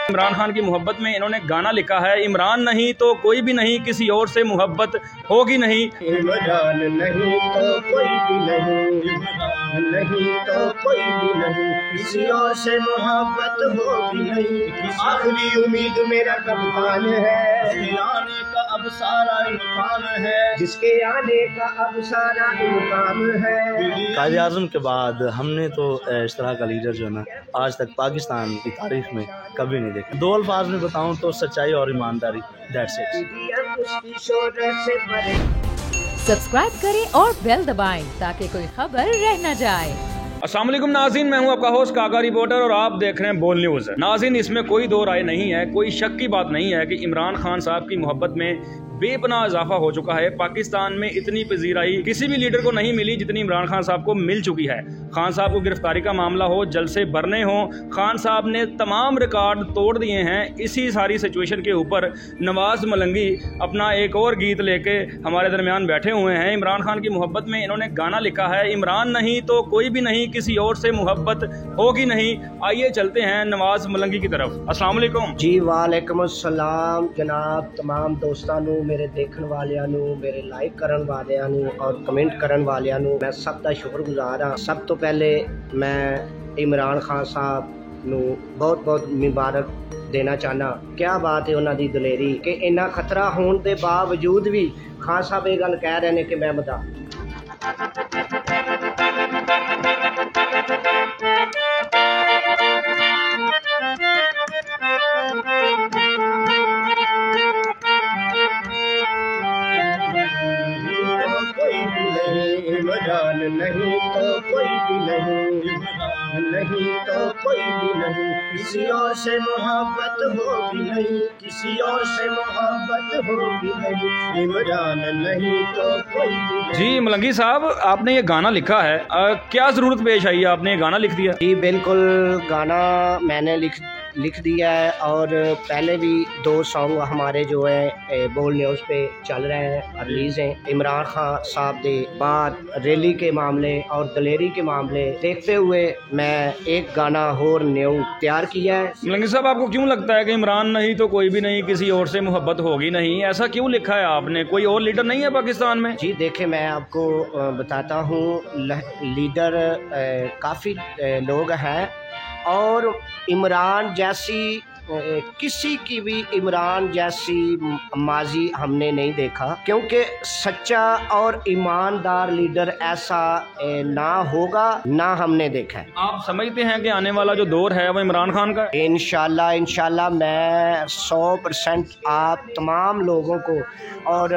इमरान खान की मोहब्बत में इन्होंने गाना लिखा है, इमरान नहीं तो कोई भी नहीं, किसी और से मोहब्बत होगी नहीं। इमरान नहीं तो कोई भी नहीं, इमरान नहीं तो कोई भी नहीं, किसी और से मोहब्बत होगी नहीं। आखिरी उम्मीद मेरा कप्तान है, जिसके आने का अब सारा इम्कान है, जिसके आने का अब सारा इम्कान है। कायद आज़म के बाद हमने तो इस तरह का लीडर जो है ना आज तक पाकिस्तान की तारीख में कभी नहीं देखा। दो अल्फाज में बताऊं तो सच्चाई और ईमानदारी। That's it. सब्सक्राइब करें और बेल दबाएं ताकि कोई खबर रह न जाए। अस्सलाम वालेकुम नाज़रीन, मैं हूं आपका होस्ट काका रिपोर्टर और आप देख रहे हैं बोल न्यूज़। नाज़रीन, इसमें कोई दो राय नहीं है, कोई शक की बात नहीं है कि इमरान खान साहब की मोहब्बत में बेपनाह इजाफा हो चुका है। पाकिस्तान में इतनी पजीराई किसी भी लीडर को नहीं मिली जितनी इमरान खान साहब को मिल चुकी है। खान साहब को गिरफ्तारी का मामला हो, जलसे भरने हो, खान साहब ने तमाम रिकॉर्ड तोड़ दिए हैं। इसी सारी सिचुएशन के ऊपर नवाज मलंगी अपना एक और गीत लेके हमारे दरमियान बैठे हुए हैं। इमरान खान की मोहब्बत में इन्होंने गाना लिखा है, इमरान नहीं तो कोई भी नहीं, किसी और से मोहब्बत होगी नहीं। आइए चलते हैं नवाज मलंगी की तरफ। अस्सलाम वालेकुम जी। वालेकुम अस्सलाम जनाब। तमाम दोस्तों नू, मेरे देखने वालियां नू, मेरे लाइक करन वालियां नू और कमेंट करन वालियां नू मैं सब दा शुक्रगुजार हाँ। सब तो पहले मैं इमरान खान साहब नू बहुत बहुत मुबारक देना चाहना। क्या बात है उन्हां दी दलेरी कि इन्ना खतरा होने के बावजूद भी खान साहब ये गल कह रहे हैं कि मैं बता इमरान नहीं तो कोई भी नहीं, इमरान नहीं तो कोई भी नहीं, किसी और से मोहब्बत होगी नहीं, किसी और से मोहब्बत होगी नहीं। इमरान नहीं तो कोई भी नहीं। जी मलंगी साहब, आपने ये गाना लिखा है, क्या ज़रूरत पेश आई है, आपने ये गाना लिख दिया? जी बिल्कुल, गाना मैंने लिख दिया है और पहले भी 2 सॉन्ग हमारे जो है बोल न्यूज़ पे चल रहे हैं, रिलीज हैं। इमरान खान साहब के बाद रैली के मामले और दलेरी के मामले देखते हुए मैं एक गाना और न्यू तैयार किया है। मलंगी साहब, आपको क्यों लगता है कि इमरान नहीं तो कोई भी नहीं, किसी और से मोहब्बत होगी नहीं? ऐसा क्यों लिखा है आपने? कोई और लीडर नहीं है पाकिस्तान में? जी देखिए, मैं आपको बताता हूँ, लीडर काफ़ी लोग हैं और इमरान जैसी किसी की भी इमरान जैसी माजी हमने नहीं देखा, क्योंकि सच्चा और ईमानदार लीडर ऐसा ना होगा ना हमने देखा है। आप समझते हैं कि आने वाला जो दौर है वो इमरान खान का? इंशाल्लाह मैं 100% आप तमाम लोगों को और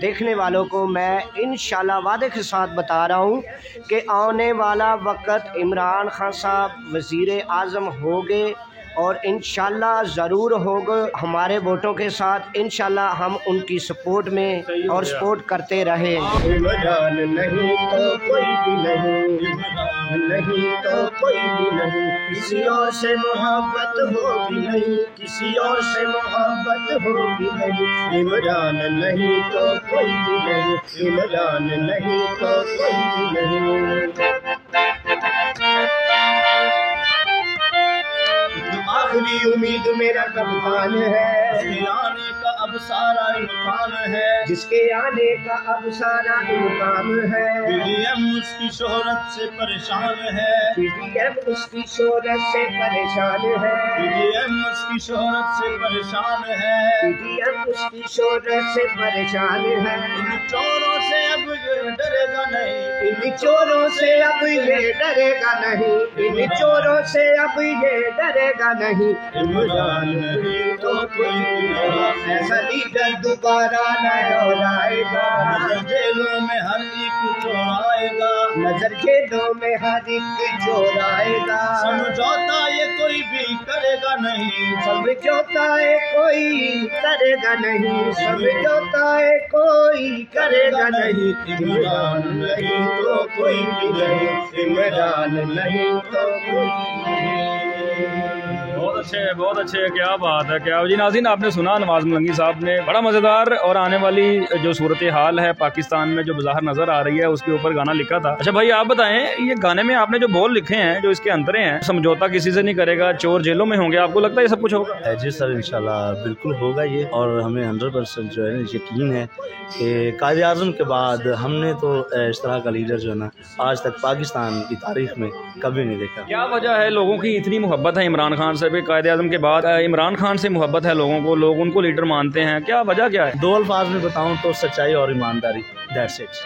देखने वालों को मैं इंशाल्लाह वादे के साथ बता रहा हूँ कि आने वाला वक्त इमरान खान साहब वज़ीर आज़म होंगे और इंशाल्लाह ज़रूर होगा हमारे वोटों के साथ। इंशाल्लाह हम उनकी सपोर्ट में और सपोर्ट करते रहे। इमरान नहीं तो कोई भी नहीं, इमरान नहीं तो कोई भी नहीं, किसी और से मोहब्बत होगी नहीं, किसी और से मोहब्बत होगी नहीं। इमरान नहीं तो कोई भी नहीं, इमरान नहीं तो कोई भी नहीं। आखिरी उम्मीद मेरा कप्तान है, जिसके आने का अब सारा इम्कान है, जिसके आने का अब सारा इम्कान है। पीडीएम उसकी शोहरत से परेशान है, पीडीएम उसकी शोहरत से परेशान है, पीडीएम उसकी शोहरत से परेशान है, पीडीएम उसकी शोहरत से परेशान है। इन चोरों से अब ये डरेगा नहीं, इन चोरों से अब ये डरेगा नहीं, इन चोरों से अब ये डरेगा नहीं। इमरान नहीं तो कोई नहीं, ऐसा लीडर दोबारा न आएगा। नजर जेलों में हर एक चोर आएगा, नजर जेलों में हर एक चोर आएगा। समझौता ये कोई भी करेगा नहीं, समझौता है कोई करेगा नहीं, समझौता है कोई करेगा नहीं। इमरान नहीं तो कोई भी नहीं, इमरान नहीं तो कोई नहीं। बहुत अच्छे, क्या बात है, क्या जी। नाज़रीन, आपने सुना नवाज मलंगी साहब ने बड़ा मज़ेदार और आने वाली जो सूरत हाल है पाकिस्तान में जो बाहर नजर आ रही है उसके ऊपर गाना लिखा था। अच्छा भाई, आप बताएं, ये गाने में आपने जो बोल लिखे हैं, जो इसके अंतरे हैं, समझौता किसी से नहीं करेगा, चोर जेलों में होंगे, आपको लगता है ये सब कुछ होगा? जी सर, इंशाल्लाह बिल्कुल होगा ये, और हमें 100% जो है ना यकीन है कि कायदे आज़म के बाद हमने तो इस तरह का लीडर जो है ना आज तक पाकिस्तान की तारीख में कभी नहीं देखा। क्या वजह है लोगों की इतनी मोहब्बत है इमरान खान से? कायदे आज़म के बाद इमरान खान से मोहब्बत है लोगों को, लोग उनको लीडर मानते हैं, क्या वजह क्या है? दो अल्फाज में बताऊं तो सच्चाई और ईमानदारी, दैट्स इट।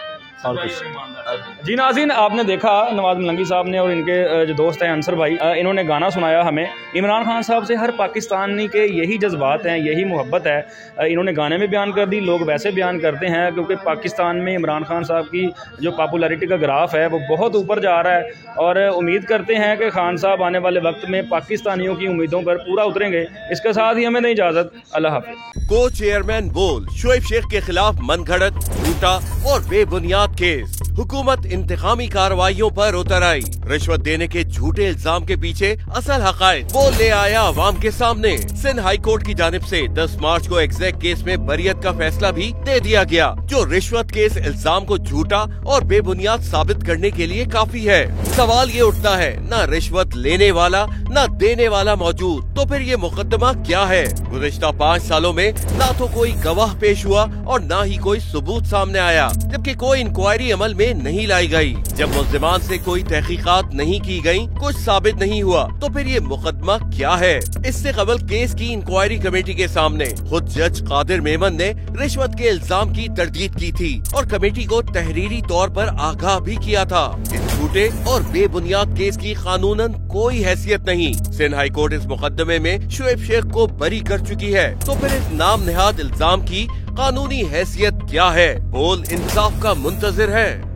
और कुछ जी नाज़रीन, आपने देखा नवाज मलंगी साहब ने और इनके जो दोस्त हैं अंसर भाई, इन्होंने गाना सुनाया हमें। इमरान खान साहब से हर पाकिस्तानी के यही जज्बात हैं, यही मोहब्बत है। इन्होंने गाने में बयान कर दी, लोग वैसे बयान करते हैं, क्योंकि पाकिस्तान में इमरान खान साहब की जो पॉपुलैरिटी का ग्राफ है वो बहुत ऊपर जा रहा है, और उम्मीद करते हैं कि खान साहब आने वाले वक्त में पाकिस्तानियों की उम्मीदों पर पूरा उतरेंगे। इसके साथ ही हमें नहीं इजाज़त, अल्लाह हाफ़िज़। को चेयरमैन बोल शोएब शेख के खिलाफ मनगढ़ंत, झूठा और बेबुनियाद केस। हुकूमत इंतकामी कार्रवाइयों पर उतर आई। रिश्वत देने के झूठे इल्जाम के पीछे असल हकायक वो ले आया अवाम के सामने। सिंध हाई कोर्ट की जानिब से 10 मार्च को एग्जैक्ट केस में बरियत का फैसला भी दे दिया गया, जो रिश्वत के इस इल्जाम को झूठा और बेबुनियाद साबित करने के लिए काफी है। सवाल ये उठता है, न रिश्वत लेने वाला न देने वाला मौजूद, तो फिर ये मुकदमा क्या है? गुज़िश्ता 5 सालों में न तो कोई गवाह पेश हुआ और न ही कोई सबूत सामने आया, जबकि कोई इंक्वायरी अमल में नहीं लाई गई। जब मुल्जिमान से कोई तहकीकात नहीं की गई, कुछ साबित नहीं हुआ, तो फिर ये मुकदमा क्या है? इससे कबल केस की इंक्वायरी कमेटी के सामने खुद जज कादिर मेमन ने रिश्वत के इल्जाम की तरदीद की थी और कमेटी को तहरीरी तौर पर आगाह भी किया था। इस झूठे और बेबुनियाद केस की कानूनन कोई हैसियत नहीं। सिंध हाई कोर्ट इस मुकदमे में शोएब शेख को बरी कर चुकी है, तो फिर इस नाम नेहाद इल्जाम की कानूनी हैसियत क्या है? बोल इंसाफ का मुंतजिर है।